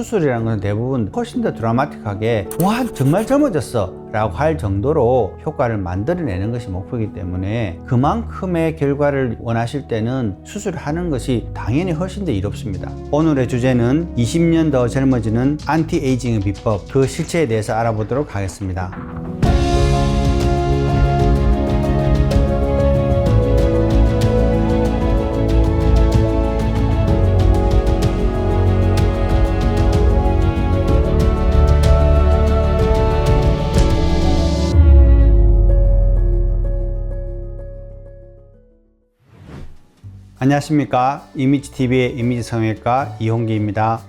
수술이라는 것은 대부분 훨씬 더 드라마틱하게 와 정말 젊어졌어 라고 할 정도로 효과를 만들어내는 것이 목표이기 때문에 그만큼의 결과를 원하실 때는 수술을 하는 것이 당연히 훨씬 더 이롭습니다. 오늘의 주제는 20년 더 젊어지는 안티에이징의 비법, 그 실체에 대해서 알아보도록 하겠습니다. 안녕하십니까. 이미지TV의 이미지성형외과 이홍기입니다.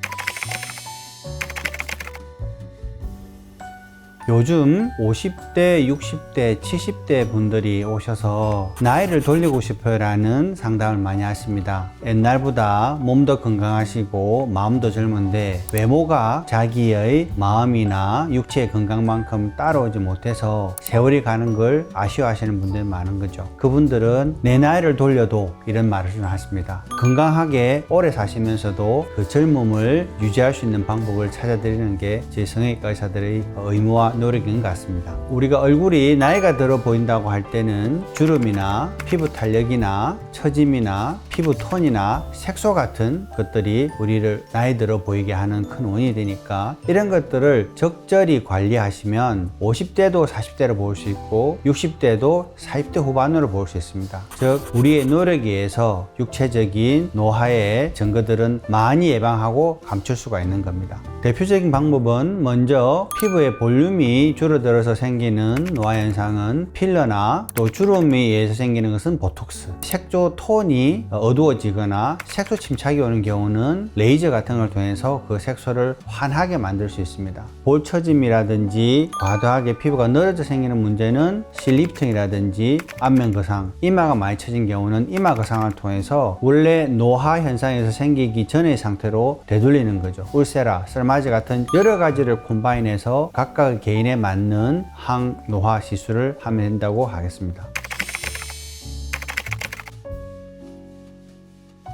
요즘 50대, 60대, 70대 분들이 오셔서 나이를 돌리고 싶어요 라는 상담을 많이 하십니다. 옛날보다 몸도 건강하시고 마음도 젊은데 외모가 자기의 마음이나 육체의 건강만큼 따라오지 못해서 세월이 가는 걸 아쉬워하시는 분들이 많은 거죠. 그분들은 내 나이를 돌려도 이런 말을 좀 하십니다. 건강하게 오래 사시면서도 그 젊음을 유지할 수 있는 방법을 찾아드리는 게 제 성형외과 의사들의 의무와 노력인 것 같습니다. 우리가 얼굴이 나이가 들어 보인다고 할 때는 주름이나 피부 탄력이나 처짐이나 피부 톤이나 색소 같은 것들이 우리를 나이 들어 보이게 하는 큰 원인이 되니까 이런 것들을 적절히 관리하시면 50대도 40대로 볼 수 있고 60대도 40대 후반으로 볼 수 있습니다. 즉 우리의 노력에 의해서 육체적인 노화의 증거들은 많이 예방하고 감출 수가 있는 겁니다. 대표적인 방법은 먼저 피부의 볼륨이 줄어들어서 생기는 노화 현상은 필러나 또 주름에 의해서 생기는 것은 보톡스, 색조 톤이 어두워지거나 색소 침착이 오는 경우는 레이저 같은 걸 통해서 그 색소를 환하게 만들 수 있습니다. 볼 처짐이라든지 과도하게 피부가 늘어져 생기는 문제는 실리프팅이라든지 안면 거상, 이마가 많이 처진 경우는 이마 거상을 통해서 원래 노화 현상에서 생기기 전의 상태로 되돌리는 거죠. 울세라, 설마제 같은 여러 가지를 콤바인해서 각각 개인에 맞는 항노화 시술을 하면 된다고 하겠습니다.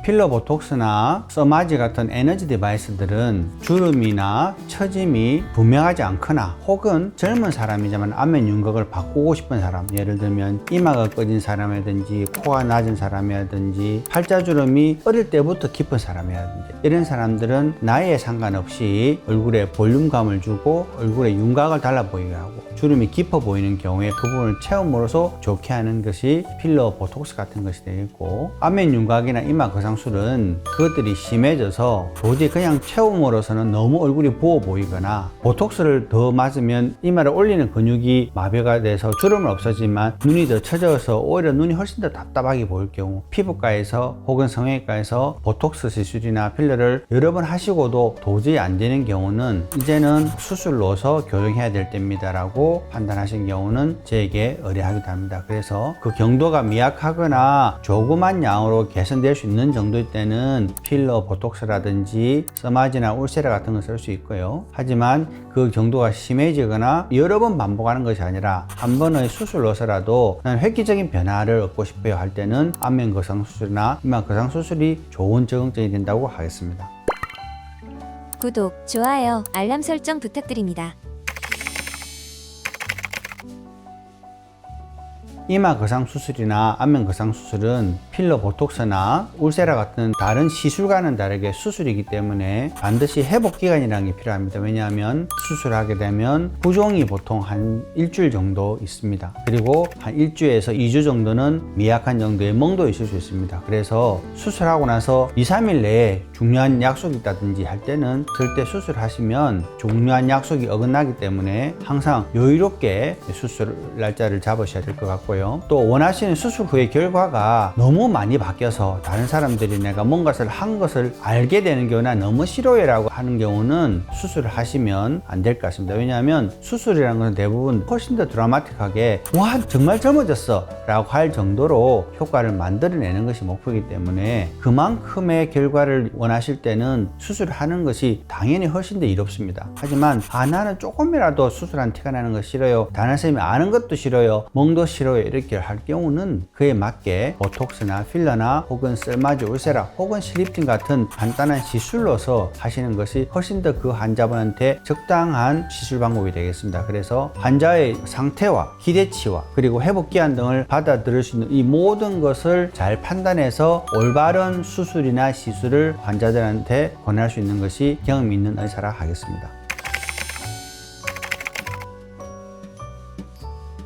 필러 보톡스나 써마지 같은 에너지 디바이스들은 주름이나 처짐이 분명하지 않거나 혹은 젊은 사람이지만 안면 윤곽을 바꾸고 싶은 사람, 예를 들면 이마가 꺼진 사람이라든지 코가 낮은 사람이라든지 팔자주름이 어릴 때부터 깊은 사람이라든지 이런 사람들은 나이에 상관없이 얼굴에 볼륨감을 주고 얼굴에 윤곽을 달라 보이게 하고 주름이 깊어 보이는 경우에 그 부분을 채움으로써 좋게 하는 것이 필러 보톡스 같은 것이 되겠고, 안면 윤곽이나 이마 거상술은 그것들이 심해져서 도저히 그냥 채움으로서는 너무 얼굴이 부어 보이거나 보톡스를 더 맞으면 이마를 올리는 근육이 마비가 돼서 주름은 없어지만 눈이 더 처져서 오히려 눈이 훨씬 더 답답하게 보일 경우, 피부과에서 혹은 성형외과에서 보톡스 시술이나 필러를 여러 번 하시고도 도저히 안 되는 경우는 이제는 수술로서 교정해야 될 때입니다 라고 판단하신 경우는 저에게 의뢰하기도 합니다. 그래서 그 경도가 미약하거나 조그만 양으로 개선될 수 있는 정도일 때는 필러, 보톡스라든지 써마지나 울세라 같은 걸 쓸 수 있고요. 하지만 그 정도가 심해지거나 여러 번 반복하는 것이 아니라 한 번의 수술로서라도 난 획기적인 변화를 얻고 싶어요 할 때는 안면 거상 수술이나 이마 거상 수술이 좋은 적응점이 된다고 하겠습니다. 구독, 좋아요, 알람 설정 부탁드립니다. 이마 거상 수술이나 안면 거상 수술은 필러, 보톡스나 울세라 같은 다른 시술과는 다르게 수술이기 때문에 반드시 회복 기간이라는 게 필요합니다. 왜냐하면 수술하게 되면 부종이 보통 한 일주일 정도 있습니다. 그리고 한 일주에서 2주 정도는 미약한 정도의 멍도 있을 수 있습니다. 그래서 수술하고 나서 2, 3일 내에 중요한 약속이 있다든지 할 때는 절대 수술하시면 중요한 약속이 어긋나기 때문에 항상 여유롭게 수술 날짜를 잡으셔야 될 것 같고요. 또 원하시는 수술 후의 결과가 너무 많이 바뀌어서 다른 사람들이 내가 뭔가를 한 것을 알게 되는 경우나 너무 싫어해라고 하는 경우는 수술을 하시면 안 될 것 같습니다. 왜냐하면 수술이라는 것은 대부분 훨씬 더 드라마틱하게 와 정말 젊어졌어 라고 할 정도로 효과를 만들어내는 것이 목표이기 때문에 그만큼의 결과를 원하실 때는 수술을 하는 것이 당연히 훨씬 더 이롭습니다. 하지만 나는 조금이라도 수술한 티가 나는 거 싫어요, 다른 선생님이 아는 것도 싫어요, 멍도 싫어요 이렇게 할 경우는 그에 맞게 보톡스나 필러나 혹은 셀마즈 울세라 혹은 실리프팅 같은 간단한 시술로서 하시는 것이 훨씬 더 그 환자분한테 적당한 시술 방법이 되겠습니다. 그래서 환자의 상태와 기대치와 그리고 회복기한 등을 받아들일 수 있는 이 모든 것을 잘 판단해서 올바른 수술이나 시술을 환자들한테 권할 수 있는 것이 경험 있는 의사라 하겠습니다.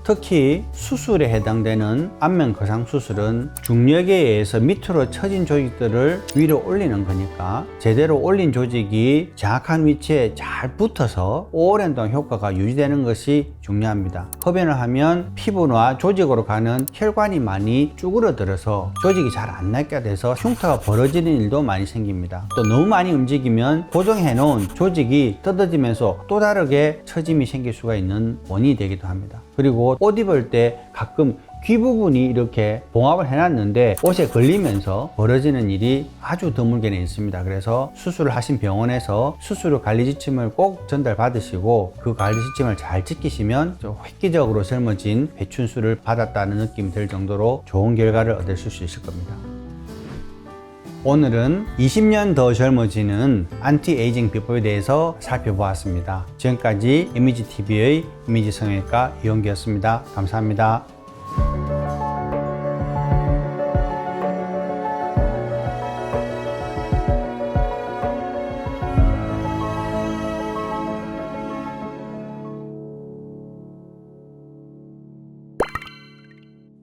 특히 수술에 해당되는 안면 거상 수술은 중력에 의해서 밑으로 처진 조직들을 위로 올리는 거니까 제대로 올린 조직이 정확한 위치에 잘 붙어서 오랜 동안 효과가 유지되는 것이 중요합니다. 흡연을 하면 피부나 조직으로 가는 혈관이 많이 쭈그러들어서 조직이 잘 안 낫게 돼서 흉터가 벌어지는 일도 많이 생깁니다. 또 너무 많이 움직이면 고정해 놓은 조직이 뜯어지면서 또 다르게 처짐이 생길 수가 있는 원인이 되기도 합니다. 그리고 옷 입을 때 가끔 귀 부분이 이렇게 봉합을 해놨는데 옷에 걸리면서 벌어지는 일이 아주 드물게는 있습니다. 그래서 수술을 하신 병원에서 수술 후 관리 지침을 꼭 전달 받으시고 그 관리 지침을 잘 지키시면 좀 획기적으로 젊어진 배춘수를 받았다는 느낌이 들 정도로 좋은 결과를 얻으실 수 있을 겁니다. 오늘은 20년 더 젊어지는 안티에이징 비법에 대해서 살펴보았습니다. 지금까지 이미지TV의 이미지성형외과 이용기였습니다. 감사합니다.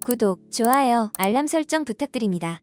구독, 좋아요, 알람 설정 부탁드립니다.